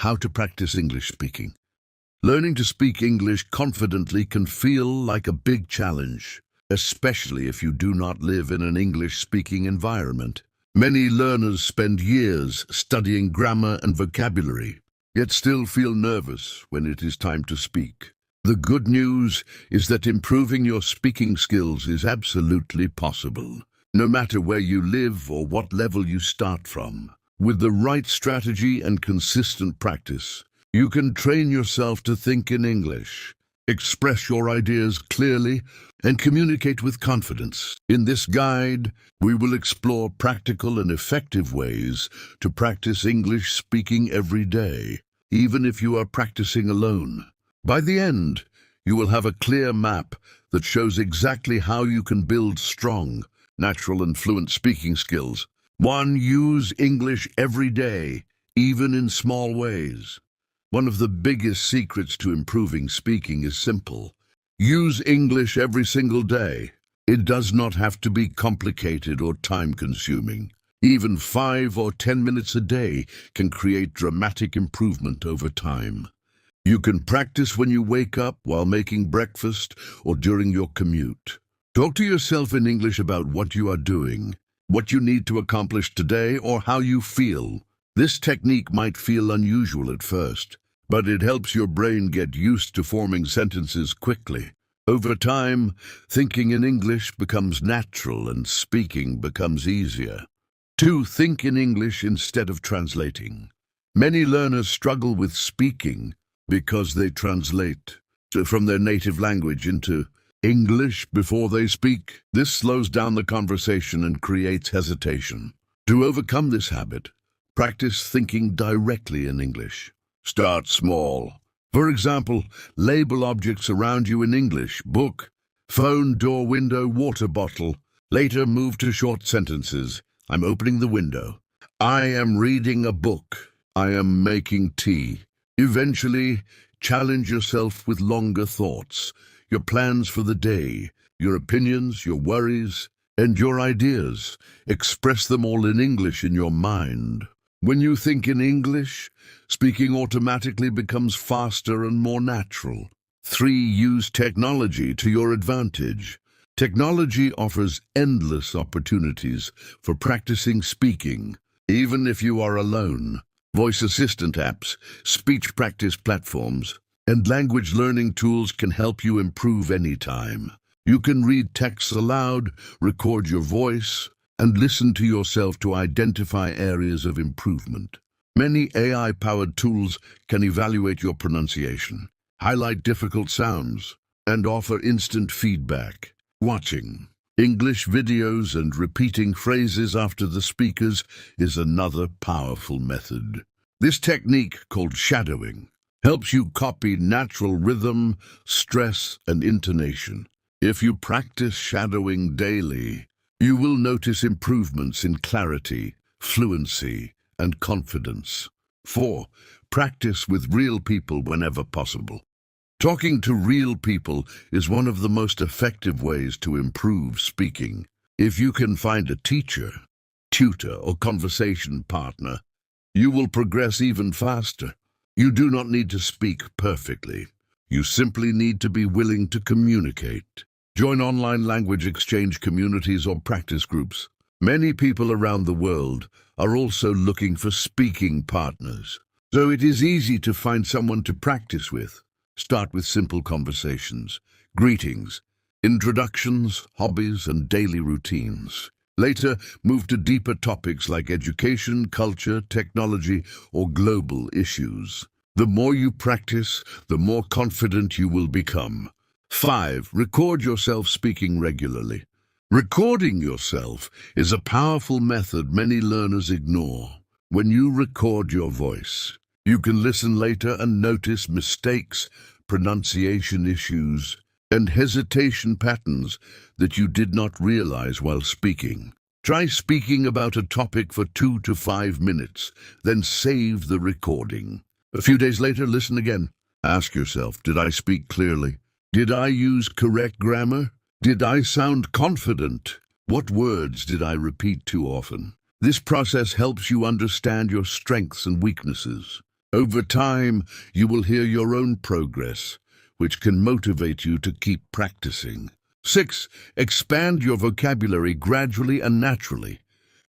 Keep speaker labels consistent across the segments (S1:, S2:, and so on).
S1: how to practice English speaking. Learning to speak English confidently can feel like a big challenge, especially if you do not live in an English-speaking environment. Many learners spend years studying grammar and vocabulary, yet still feel nervous when it is time to speak. The good news is that improving your speaking skills is absolutely possible, no matter where you live or what level you start from. With the right strategy and consistent practice, you can train yourself to think in English, express your ideas clearly, and communicate with confidence. In this guide, we will explore practical and effective ways to practice English speaking every day, even if you are practicing alone. By the end, you will have a clear map that shows exactly how you can build strong, natural and fluent speaking skills. 1. Use English every day, even in small ways. One of the biggest secrets to improving speaking is simple. Use English every single day. It does not have to be complicated or time-consuming. Even 5 or 10 minutes a day can create dramatic improvement over time. You can practice when you wake up, while making breakfast, or during your commute. Talk to yourself in English about what you are doing, what you need to accomplish today, or how you feel. This technique might feel unusual at first, but it helps your brain get used to forming sentences quickly. Over time, thinking in English becomes natural and speaking becomes easier. 2. Think in English instead of translating. Many learners struggle with speaking because they translate from their native language into English before they speak. This slows down the conversation and creates hesitation. To overcome this habit, practice thinking directly in English. Start small. For example, label objects around you in English: book, phone, door, window, water bottle. Later, move to short sentences. I'm opening the window. I am reading a book. I am making tea. Eventually, challenge yourself with longer thoughts, your plans for the day, your opinions, your worries, and your ideas. Express them all in English in your mind. When you think in English, speaking automatically becomes faster and more natural. 3. Use technology to your advantage. Technology offers endless opportunities for practicing speaking, even if you are alone. Voice assistant apps, speech practice platforms, and language learning tools can help you improve anytime. You can read texts aloud, record your voice, and listen to yourself to identify areas of improvement. Many AI-powered tools can evaluate your pronunciation, highlight difficult sounds, and offer instant feedback. Watching English videos and repeating phrases after the speakers is another powerful method. This technique, called shadowing, helps you copy natural rhythm, stress, and intonation. If you practice shadowing daily, you will notice improvements in clarity, fluency, and confidence. 4. Practice with real people whenever possible. Talking to real people is one of the most effective ways to improve speaking. If you can find a teacher, tutor, or conversation partner, you will progress even faster. You do not need to speak perfectly. You simply need to be willing to communicate. Join online language exchange communities or practice groups. Many people around the world are also looking for speaking partners, so it is easy to find someone to practice with. Start with simple conversations, greetings, introductions, hobbies, and daily routines. Later, move to deeper topics like education, culture, technology, or global issues. The more you practice, the more confident you will become. 5. Record yourself speaking regularly. Recording yourself is a powerful method many learners ignore. When you record your voice, you can listen later and notice mistakes, pronunciation issues, and hesitation patterns that you did not realize while speaking. Try speaking about a topic for 2 to 5 minutes, then save the recording. A few days later, listen again. Ask yourself, did I speak clearly? Did I use correct grammar? Did I sound confident? What words did I repeat too often? This process helps you understand your strengths and weaknesses. Over time, you will hear your own progress, which can motivate you to keep practicing. 6. Expand your vocabulary gradually and naturally.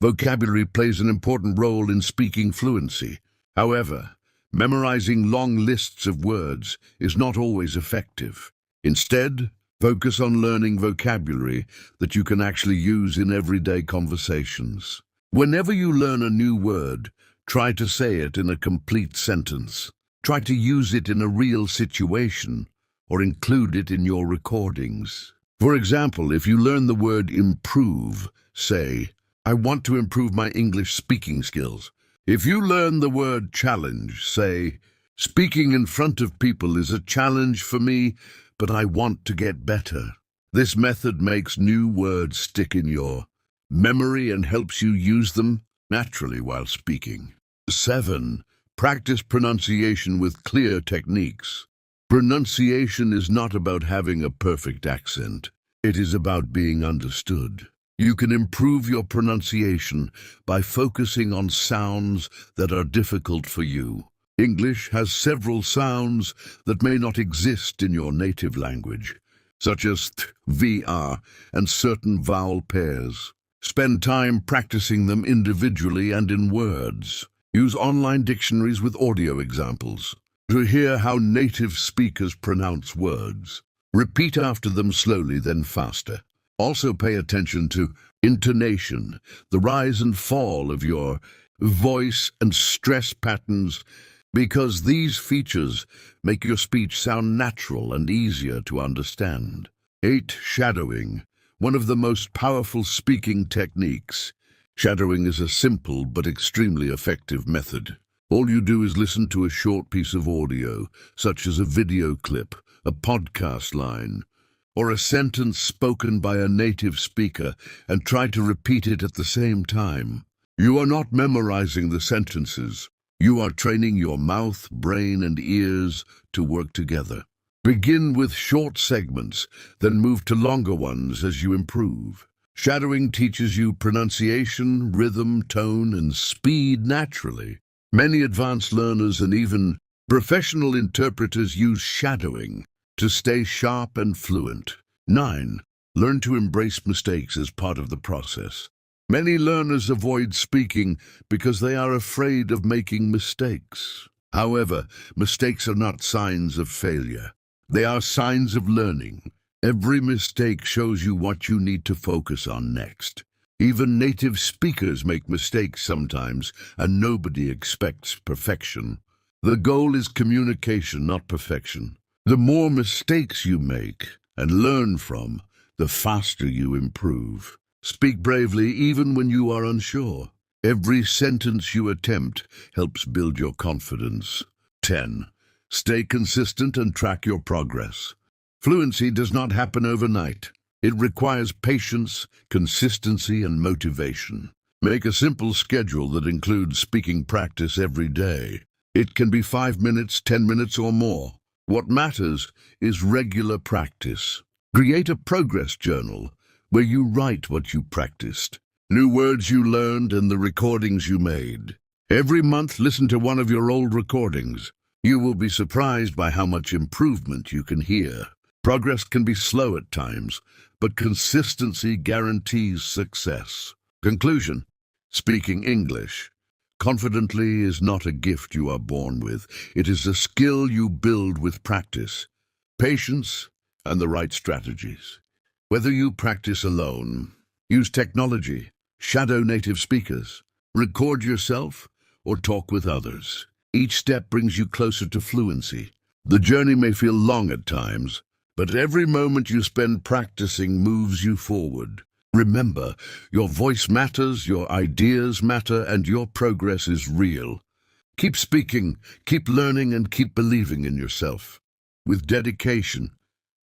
S1: Vocabulary plays an important role in speaking fluency. However, memorizing long lists of words is not always effective. Instead, focus on learning vocabulary that you can actually use in everyday conversations. Whenever you learn a new word, try to say it in a complete sentence. Try to use it in a real situation or include it in your recordings. For example, if you learn the word improve, say, "I want to improve my English speaking skills." If you learn the word challenge, say, "Speaking in front of people is a challenge for me, but I want to get better." This method makes new words stick in your memory and helps you use them naturally while speaking. 7. Practice pronunciation with clear techniques. Pronunciation is not about having a perfect accent. It is about being understood. You can improve your pronunciation by focusing on sounds that are difficult for you. English has several sounds that may not exist in your native language, such as th, vr, and certain vowel pairs. Spend time practicing them individually and in words. Use online dictionaries with audio examples to hear how native speakers pronounce words. Repeat after them slowly, then faster. Also pay attention to intonation, the rise and fall of your voice and stress patterns, because these features make your speech sound natural and easier to understand. 8. Shadowing, one of the most powerful speaking techniques. Shadowing is a simple but extremely effective method. All you do is listen to a short piece of audio, such as a video clip, a podcast line, or a sentence spoken by a native speaker, and try to repeat it at the same time. You are not memorizing the sentences. You are training your mouth, brain, and ears to work together. Begin with short segments, then move to longer ones as you improve. Shadowing teaches you pronunciation, rhythm, tone, and speed naturally. Many advanced learners and even professional interpreters use shadowing to stay sharp and fluent. 9. Learn to embrace mistakes as part of the process. Many learners avoid speaking because they are afraid of making mistakes. However, mistakes are not signs of failure. They are signs of learning. Every mistake shows you what you need to focus on next. Even native speakers make mistakes sometimes, and nobody expects perfection. The goal is communication, not perfection. The more mistakes you make and learn from, the faster you improve. Speak bravely even when you are unsure. Every sentence you attempt helps build your confidence. 10. Stay consistent and track your progress. Fluency does not happen overnight. It requires patience, consistency, and motivation. Make a simple schedule that includes speaking practice every day. It can be 5 minutes, 10 minutes, or more. What matters is regular practice. Create a progress journal where you write what you practiced, new words you learned, and the recordings you made. Every month, listen to one of your old recordings. You will be surprised by how much improvement you can hear. Progress can be slow at times, but consistency guarantees success. Conclusion: speaking English confidently is not a gift you are born with. It is a skill you build with practice, patience, and the right strategies. Whether you practice alone, use technology, shadow native speakers, record yourself, or talk with others, each step brings you closer to fluency. The journey may feel long at times, but every moment you spend practicing moves you forward. Remember, your voice matters, your ideas matter, and your progress is real. Keep speaking, keep learning, and keep believing in yourself. With dedication,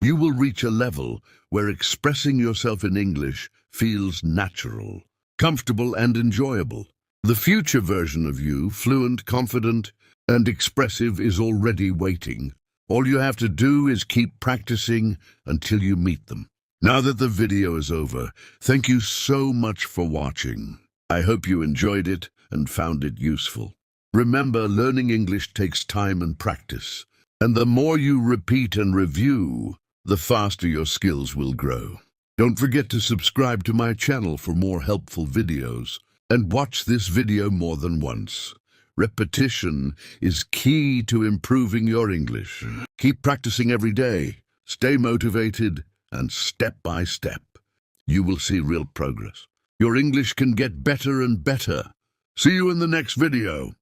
S1: you will reach a level where expressing yourself in English feels natural, comfortable, and enjoyable. The future version of you, fluent, confident, and expressive, is already waiting. All you have to do is keep practicing until you meet them. Now that the video is over, thank you so much for watching. I hope you enjoyed it and found it useful. Remember, learning English takes time and practice, and the more you repeat and review, the faster your skills will grow. Don't forget to subscribe to my channel for more helpful videos, and watch this video more than once. Repetition is key to improving your English. Keep practicing every day, stay motivated, and step by step, you will see real progress. Your English can get better and better. See you in the next video.